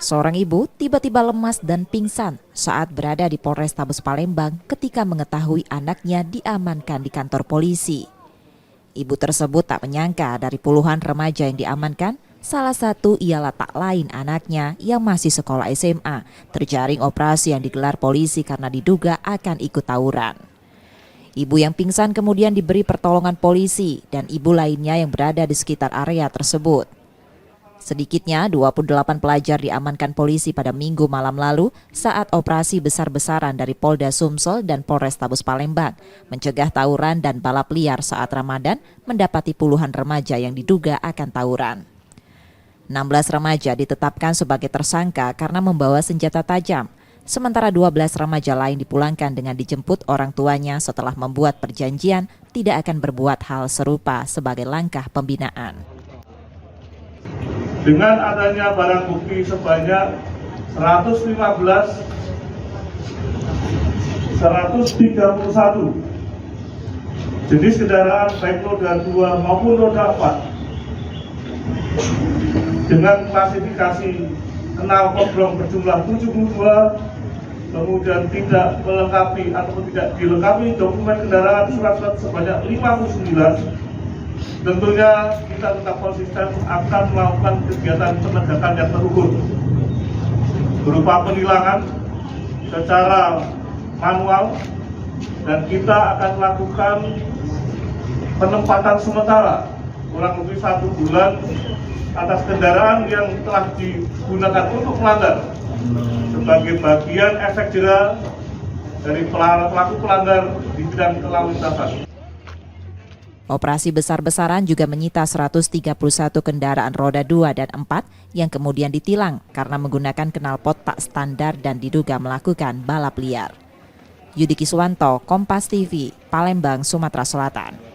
Seorang ibu tiba-tiba lemas dan pingsan saat berada di Polrestabes Palembang ketika mengetahui anaknya diamankan di kantor polisi. Ibu tersebut tak menyangka dari puluhan remaja yang diamankan, salah satu ialah tak lain anaknya yang masih sekolah SMA, terjaring operasi yang digelar polisi karena diduga akan ikut tawuran. Ibu yang pingsan kemudian diberi pertolongan polisi dan ibu lainnya yang berada di sekitar area tersebut. Sedikitnya 28 pelajar diamankan polisi pada Minggu malam lalu saat operasi besar-besaran dari Polda Sumsel dan Polrestabes Palembang mencegah tawuran dan balap liar saat Ramadan mendapati puluhan remaja yang diduga akan tawuran. 16 remaja ditetapkan sebagai tersangka karena membawa senjata tajam, sementara 12 remaja lain dipulangkan dengan dijemput orang tuanya setelah membuat perjanjian tidak akan berbuat hal serupa sebagai langkah pembinaan. Dengan adanya barang bukti sebanyak 131 jenis kendaraan baik roda 2 maupun roda 4 dengan klasifikasi knalpot brong berjumlah 72, kemudian tidak melengkapi ataupun tidak dilengkapi dokumen kendaraan surat-surat sebanyak 59. Tentunya kita tetap konsisten akan melakukan kegiatan penegakan yang terukur berupa penilangan secara manual, dan kita akan melakukan penempatan sementara kurang lebih 1 bulan atas kendaraan yang telah digunakan untuk melanggar sebagai bagian efek jera dari pelaku pelanggar di bidang lalu lintasan. Operasi besar-besaran juga menyita 131 kendaraan roda 2 dan 4 yang kemudian ditilang karena menggunakan knalpot tak standar dan diduga melakukan balap liar. Yudi Kiswanto, Kompas TV, Palembang, Sumatera Selatan.